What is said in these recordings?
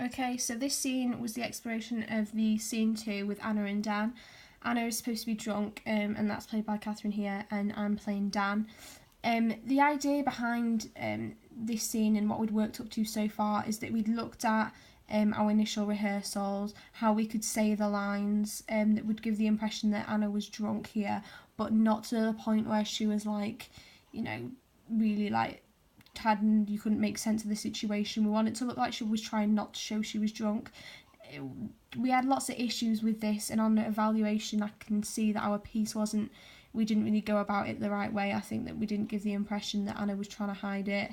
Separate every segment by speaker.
Speaker 1: Okay, so this scene was the exploration of the scene 2 with Anna and Dan. Anna is supposed to be drunk, and that's played by Catherine here, and I'm playing Dan. The idea behind this scene and what we'd worked up to so far is that we'd looked at our initial rehearsals, how we could say the lines that would give the impression that Anna was drunk here, but not to the point where she was like, you know, really like you couldn't make sense of the situation. We wanted it to look like she was trying not to show she was drunk. We had lots of issues with this, and on the evaluation I can see that our piece we didn't really go about it the right way. I think that we didn't give the impression that Anna was trying to hide it.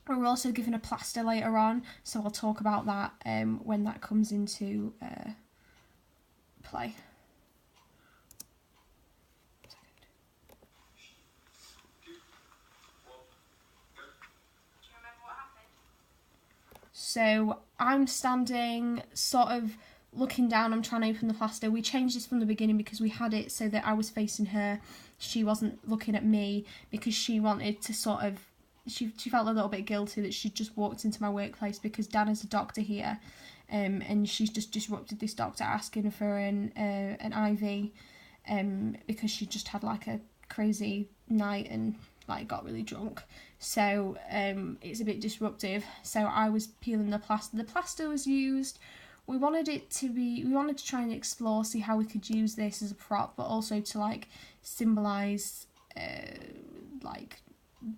Speaker 1: We were also given a plaster later on, so I'll talk about that when that comes into play. So I'm standing sort of looking down, I'm trying to open the plaster. We changed this from the beginning because we had it so that I was facing her, she wasn't looking at me, because she wanted to sort of, she felt a little bit guilty that she'd just walked into my workplace because Dan is a doctor here, and she's just disrupted this doctor asking for an IV, because she just had like a crazy night and like got really drunk. So it's a bit disruptive. So I was peeling the plaster. The plaster was used. We wanted to try and explore, see how we could use this as a prop, but also to like symbolise like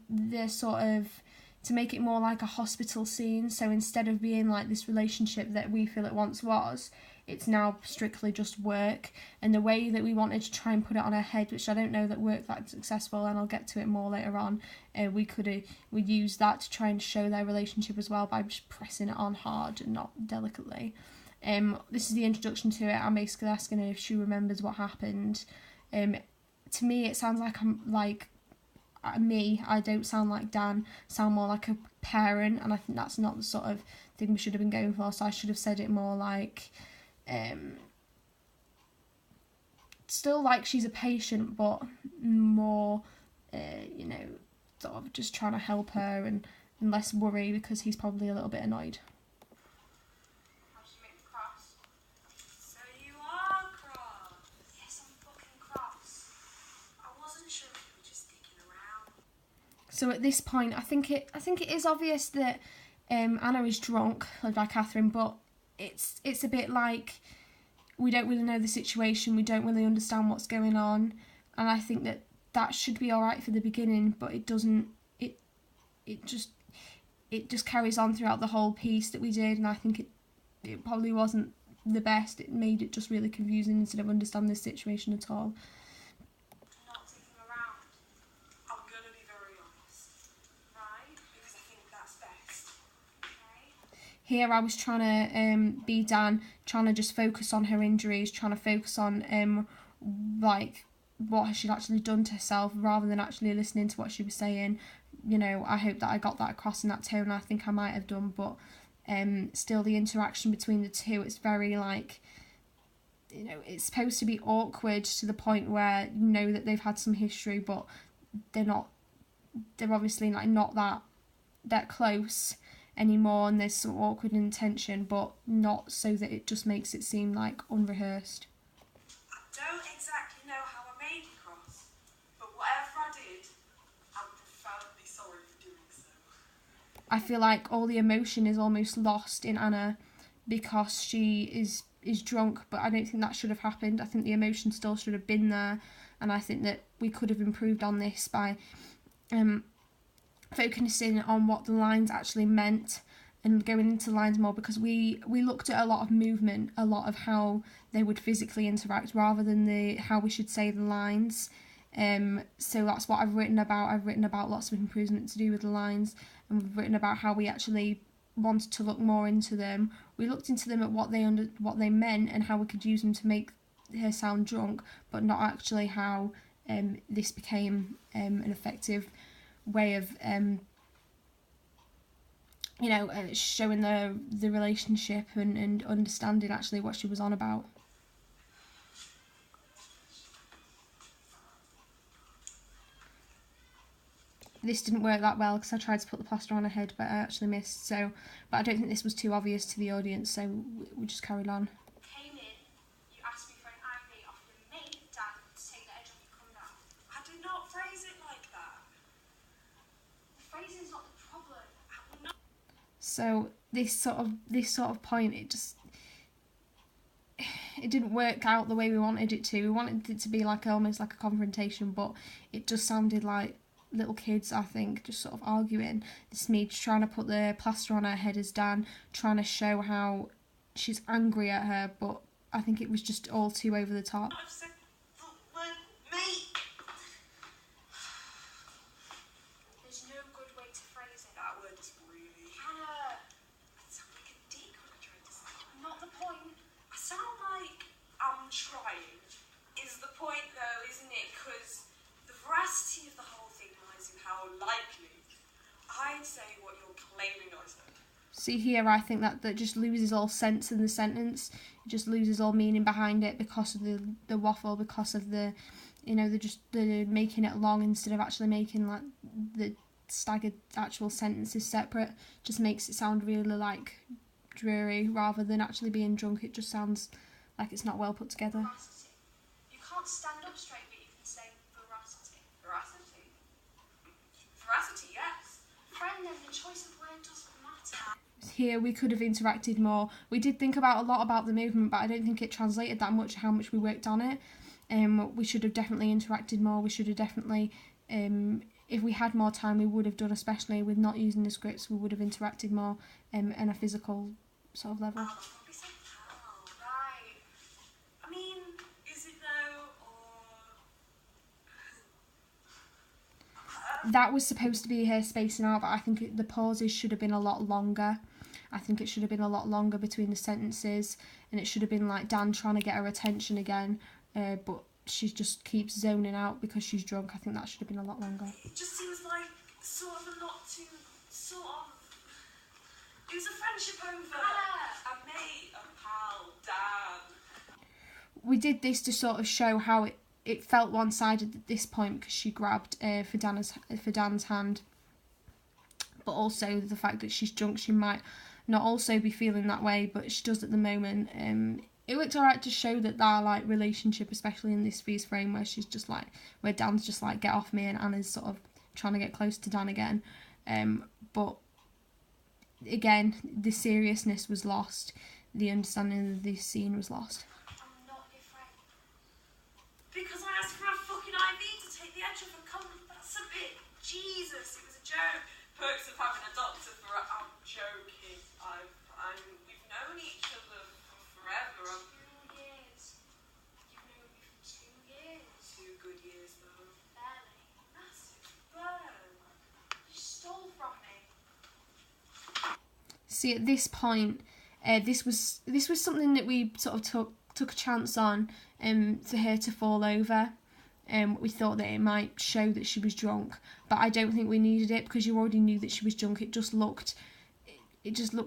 Speaker 1: the sort of, to make it more like a hospital scene. So instead of being like this relationship that we feel it once was, it's now strictly just work. And the way that we wanted to try and put it on her head, which I don't know that worked that successful, and I'll get to it more later on, we used that to try and show their relationship as well by just pressing it on hard and not delicately. This is the introduction to it. I'm basically asking her if she remembers what happened. To me it sounds like I don't sound like Dan, sound more like a parent, and I think that's not the sort of thing we should have been going for, so I should have said it more like, still like she's a patient, but more, sort of just trying to help her and less worry because he's probably a little bit annoyed. So at this point, I think it is obvious that Anna is drunk, played by Catherine, but it's a bit like we don't really know the situation, we don't really understand what's going on, and I think that should be all right for the beginning, but it doesn't. It just carries on throughout the whole piece that we did, and I think it probably wasn't the best. It made it just really confusing instead of understanding the situation at all. Here I was trying to be Dan, trying to just focus on her injuries, trying to focus on like what she'd actually done to herself rather than actually listening to what she was saying. You know, I hope that I got that across in that tone. I think I might have done, but still the interaction between the two, it's very like, you know, it's supposed to be awkward to the point where you know that they've had some history, but they're obviously like not that close anymore, and there's some awkward intention, but not so that it just makes it seem like unrehearsed.
Speaker 2: I don't exactly know how I made it cross, but whatever I did, I'm profoundly sorry for doing so.
Speaker 1: I feel like all the emotion is almost lost in Anna because she is drunk, but I don't think that should have happened. I think the emotion still should have been there, and I think that we could have improved on this by focusing on what the lines actually meant and going into lines more, because we looked at a lot of movement, a lot of how they would physically interact rather than how we should say the lines. So that's what I've written about. I've written about lots of improvement to do with the lines, and we've written about how we actually wanted to look more into them. We looked into them at what they meant and how we could use them to make her sound drunk, but not actually how this became an effective way of showing the relationship and understanding actually what she was on about. this didn't work that well because I tried to put the plaster on her head, but I actually missed. So, but I don't think this was too obvious to the audience, so we just carried on.
Speaker 2: Came in, you asked me for an IV off your mate, Dan, to take the edge off your condom. I did not phrase it like that. The phrasing's not the problem. I will not.
Speaker 1: So this sort of point, it didn't work out the way we wanted it to. We wanted it to be like almost like a confrontation, but it just sounded like little kids, I think, just sort of arguing. This me just trying to put the plaster on her head as Dan, trying to show how she's angry at her, but I think it was just all too over the top.
Speaker 2: I've said the word mate. There's no good way to phrase it. That word is really... Hannah! I sound like a dick when I try to say it. Not the point. I sound like I'm trying. Is the point though, isn't it? Because the veracity of the whole thing lies in how likely I'd say what you're claiming I said.
Speaker 1: See here, I think that just loses all sense in the sentence. It just loses all meaning behind it because of the waffle, because of the making it long instead of actually making like the staggered actual sentences separate. Just makes it sound really like dreary rather than actually being drunk. It just sounds like it's not well put together.
Speaker 2: Veracity. You can't stand up straight, but you can say veracity. Veracity? Veracity, yes. Friend, then the choice of word doesn't matter.
Speaker 1: Here we could have interacted more. We did think about a lot about the movement, but I don't think it translated that much how much we worked on it. We should have definitely interacted more. We should have definitely, if we had more time, we would have done, especially with not using the scripts, we would have interacted more in a physical sort of level.
Speaker 2: Oh, that'd be so pal. Right. I mean, is it though, or...
Speaker 1: That was supposed to be her spacing out, but I think the pauses should have been a lot longer. I think it should have been a lot longer between the sentences, and it should have been like Dan trying to get her attention again, but she just keeps zoning out because she's drunk. I think that should have been a lot longer.
Speaker 2: It just seems like sort of a lot too, sort of... It was a friendship over a mate, a pal, Dan.
Speaker 1: We did this to sort of show how it felt one-sided at this point because she grabbed for Dan's hand, but also the fact that she's drunk, she might not also be feeling that way, but she does at the moment. It looked alright to show that their like relationship, especially in this freeze frame where she's just like, where Dan's just like, get off me, and Anna's sort of trying to get close to Dan again. But again, the seriousness was lost. The understanding of this scene was lost.
Speaker 2: I'm not your friend. Because I asked for a fucking IV to take the edge off a condom. That's a bit... Jesus, it was a joke. Perks of having a doctor for... I'm joking. We've known each other for forever. 2 years. You've known me for 2 years. 2 good years, though. Barely. Massive burn. You stole from me.
Speaker 1: See, at this point, this was something that we sort of took a chance on, for her to fall over. We thought that it might show that she was drunk, but I don't think we needed it because you already knew that she was drunk. It just looked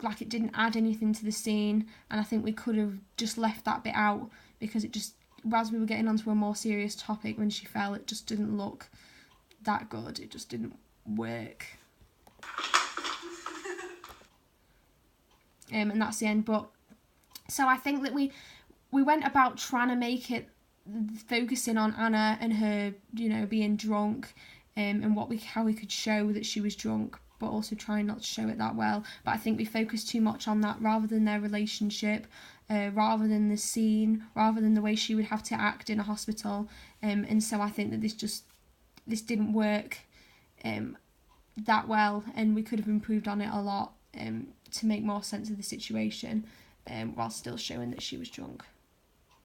Speaker 1: like it didn't add anything to the scene, and I think we could have just left that bit out because it just, as we were getting onto a more serious topic when she fell, it just didn't look that good. It just didn't work. And that's the end. But so I think that we went about trying to make it focusing on Anna and her, being drunk, and how we could show that she was drunk, but also trying not to show it that well. But I think we focused too much on that rather than their relationship, rather than the scene, rather than the way she would have to act in a hospital. And so I think that this didn't work that well, and we could have improved on it a lot to make more sense of the situation, while still showing that she was drunk.